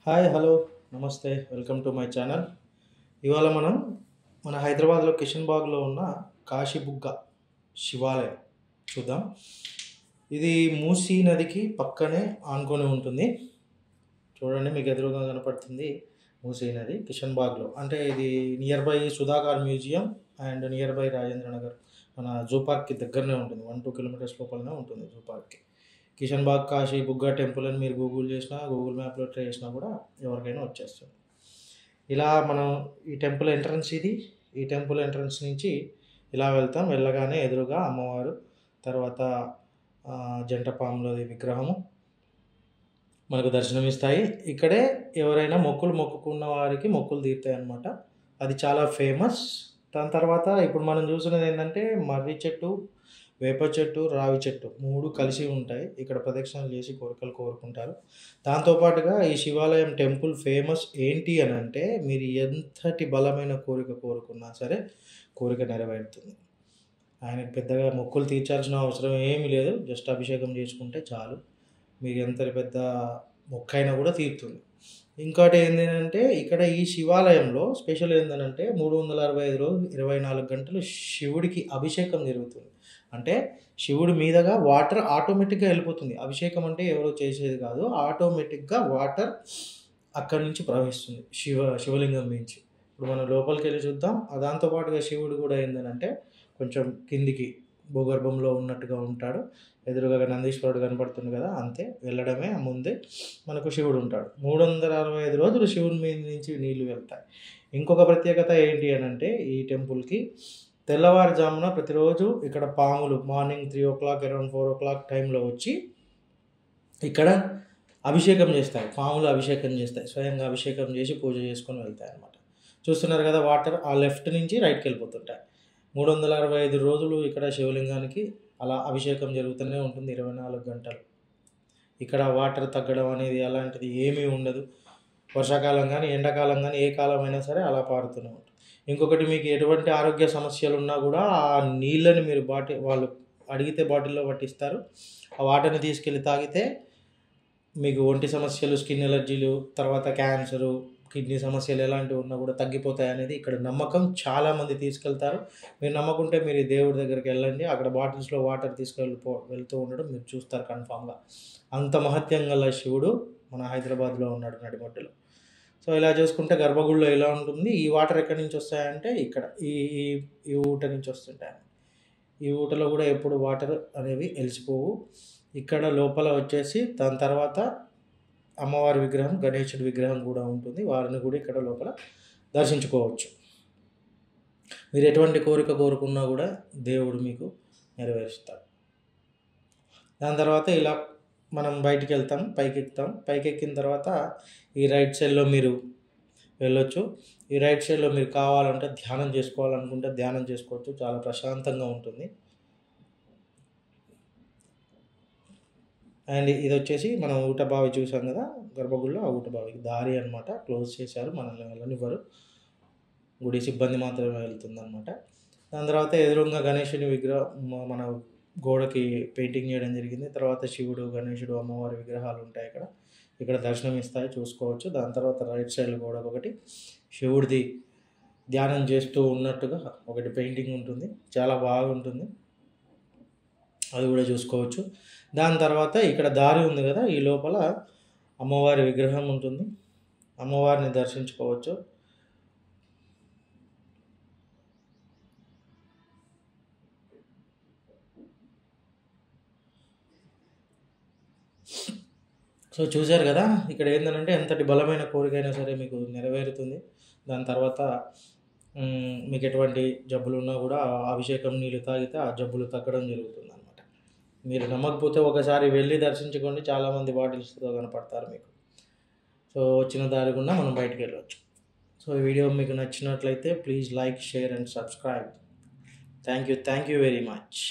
Hi hello నమస్తే welcome to my channel. ఇవాళ మనం మన హైదరాబాద్లో కిషన్ బాగ్లో ఉన్న కాశీబుగ్గ శివాలయం చూద్దాం. ఇది మూసీ నదికి పక్కనే ఆనుకొని ఉంటుంది. చూడండి, మీకు ఎదురుగా కనపడుతుంది మూసీ నది కిషన్ బాగ్లో. అంటే ఇది near by Sudhakar museum and near by Rajendra Nagar మన జూ పార్క్కి దగ్గరనే ఉంటుంది. 1-2 కిలోమీటర్స్ లోపలనే ఉంటుంది జూ పార్క్కి. కిషన్ బాగ్ కాశీ బుగ్గ టెంపుల్ అని మీరు గూగుల్ చేసినా, గూగుల్ మ్యాప్లో ట్రై చేసినా కూడా ఎవరికైనా వచ్చేస్తుంది. ఇలా మనం ఈ టెంపుల్ ఎంట్రన్స్ ఇది. ఈ టెంపుల్ ఎంట్రన్స్ నుంచి ఇలా వెళ్తాం. వెళ్ళగానే ఎదురుగా అమ్మవారు, తర్వాత జంట పాములది విగ్రహము మనకు దర్శనమిస్తాయి. ఇక్కడే ఎవరైనా మొక్కులు మొక్కుకున్న వారికి మొక్కులు తీరుతాయి అన్నమాట. అది చాలా ఫేమస్. దాని తర్వాత ఇప్పుడు మనం చూసినది ఏంటంటే మర్రి చెట్టు, వేప చెట్టు, రావి చెట్టు 3 కలిసి ఉంటాయి. ఇక్కడ ప్రదక్షిణలు చేసి కోరికలు కోరుకుంటారు. దాంతోపాటుగా ఈ శివాలయం టెంపుల్ ఫేమస్ ఏంటి అని అంటే, మీరు ఎంతటి బలమైన కోరిక కోరుకున్నా సరే కోరిక నెరవేరుతుంది. ఆయనకు పెద్దగా మొక్కులు తీర్చాల్సిన అవసరం ఏమీ లేదు. జస్ట్ అభిషేకం చేసుకుంటే చాలు. మీరు ఎంత పెద్ద మొక్కైనా కూడా తీరుతుంది. ఇంకోటి ఏంటంటే, ఇక్కడ ఈ శివాలయంలో స్పెషల్ ఏంటంటే 365 రోజులు 24 గంటలు శివుడికి అభిషేకం జరుగుతుంది. అంటే శివుడి మీదగా వాటర్ ఆటోమేటిక్గా వెళ్ళిపోతుంది. అభిషేకం అంటే ఎవరో చేసేది కాదు, ఆటోమేటిక్గా వాటర్ అక్కడి నుంచి ప్రవహిస్తుంది శివలింగం నుంచి. ఇప్పుడు మనం లోపలికి వెళ్ళి చూద్దాం. దాంతోపాటుగా శివుడు కూడా ఏంటంటే కొంచెం కిందికి భూగర్భంలో ఉన్నట్టుగా ఉంటాడు. ఎదురుగా నందీశ్వరుడు కనపడుతుంది కదా, అంతే. వెళ్ళడమే ముందే మనకు శివుడు ఉంటాడు. 365 రోజులు శివుని మీద నుంచి నీళ్లు వెళ్తాయి. ఇంకొక ప్రత్యేకత ఏంటి అని అంటే, ఈ టెంపుల్కి తెల్లవారుజామున ప్రతిరోజు ఇక్కడ పాములు మార్నింగ్ 3 o'clock అరౌండ్ 4 o'clock టైంలో వచ్చి ఇక్కడ అభిషేకం చేస్తాయి. పాములు అభిషేకం చేస్తాయి. స్వయంగా అభిషేకం చేసి పూజ చేసుకొని వెళ్తాయి అన్నమాట. చూస్తున్నారు కదా, వాటర్ ఆ లెఫ్ట్ నుంచి రైట్కి వెళ్ళిపోతుంటాయి. 365 రోజులు ఇక్కడ శివలింగానికి అలా అభిషేకం జరుగుతూనే ఉంటుంది 24 గంటలు. ఇక్కడ వాటర్ తగ్గడం అనేది అలాంటిది ఏమీ ఉండదు. వర్షాకాలం కానీ ఎండాకాలం కానీ ఏ కాలమైనా సరే అలా పారుతూనే ఉంటుంది. ఇంకొకటి, మీకు ఎటువంటి ఆరోగ్య సమస్యలు ఉన్నా కూడా ఆ నీళ్ళని మీరు వాళ్ళు అడిగితే బాటిల్లో పట్టిస్తారు. ఆ వాటర్ని తీసుకెళ్ళి తాగితే మీకు ఒంటి సమస్యలు, స్కిన్ ఎలర్జీలు, తర్వాత క్యాన్సరు, కిడ్నీ సమస్యలు ఎలాంటివి ఉన్నా కూడా తగ్గిపోతాయి అనేది ఇక్కడ నమ్మకం. చాలామంది తీసుకెళ్తారు. మీరు నమ్మకుంటే మీరు దేవుడి దగ్గరికి వెళ్ళండి. అక్కడ బాటిల్స్లో వాటర్ వెళ్తూ ఉండడం మీరు చూస్తారు కన్ఫామ్గా. అంత మహత్యం గల శివుడు మన హైదరాబాద్లో ఉన్నాడు నడిమట్టులో. సో ఇలా చూసుకుంటే గర్భగుడిలో ఎలా ఉంటుంది, ఈ వాటర్ ఎక్కడి నుంచి వస్తాయంటే ఇక్కడ ఈ ఈ ఊట నుంచి వస్తుంటాయి. ఈ ఊటలో కూడా ఎప్పుడు వాటర్ అనేవి వెలిసిపోవు. ఇక్కడ లోపల వచ్చేసి దాని తర్వాత అమ్మవారి విగ్రహం, గణేశుడి విగ్రహం కూడా ఉంటుంది. వారిని కూడా ఇక్కడ లోపల దర్శించుకోవచ్చు. మీరు ఎటువంటి కోరిక కోరుకున్నా కూడా దేవుడు మీకు నెరవేరుస్తాడు. దాని తర్వాత ఇలా మనం బయటికి వెళ్తాం, పైకి ఎక్కుతాం. పైకి ఎక్కిన తర్వాత ఈ రైట్ సైడ్లో మీరు వెళ్ళొచ్చు. ఈ రైట్ సైడ్లో మీరు కావాలంటే ధ్యానం చేసుకోవాలనుకుంటే ధ్యానం చేసుకోవచ్చు. చాలా ప్రశాంతంగా ఉంటుంది. అండ్ ఇది వచ్చేసి మనం ఊట బావి చూసాం కదా గర్భగుడిలో, ఆ ఊట బావికి దారి అనమాట. క్లోజ్ చేశారు, మనల్ని వెళ్ళనివ్వరు. గుడి సిబ్బంది మాత్రమే వెళ్తుంది అనమాట. దాని తర్వాత ఎదురుగా గణేశుని విగ్రహం మన గోడకి పెయింటింగ్ చేయడం జరిగింది. తర్వాత శివుడు, గణేశుడు, అమ్మవారి విగ్రహాలు ఉంటాయి ఇక్కడ దర్శనం ఇస్తాయి, చూసుకోవచ్చు. దాని తర్వాత రైట్ సైడ్ గోడకు ఒకటి శివుడిది ధ్యానం చేస్తూ ఉన్నట్టుగా ఒకటి పెయింటింగ్ ఉంటుంది. చాలా బాగుంటుంది, అది కూడా చూసుకోవచ్చు. దాని తర్వాత ఇక్కడ దారి ఉంది కదా, ఈ లోపల అమ్మవారి విగ్రహం ఉంటుంది. అమ్మవారిని దర్శించుకోవచ్చు. సో చూశారు కదా, ఇక్కడ ఏంటంటే ఎంతటి బలమైన కోరికైనా సరే మీకు నెరవేరుతుంది. దాని తర్వాత మీకు ఎటువంటి జబ్బులు ఉన్నా కూడా అభిషేకం నీళ్ళు తాగితే ఆ జబ్బులు తగ్గడం జరుగుతుంది అనమాట. మీరు నమ్మకపోతే ఒకసారి వెళ్ళి దర్శించుకోండి. చాలామంది బాటిల్స్తో కనపడతారు మీకు. సో వచ్చిన దారి గుండా మనం బయటికి వెళ్ళవచ్చు. సో ఈ వీడియో మీకు నచ్చినట్లయితే please like, share and subscribe. Thank you very much.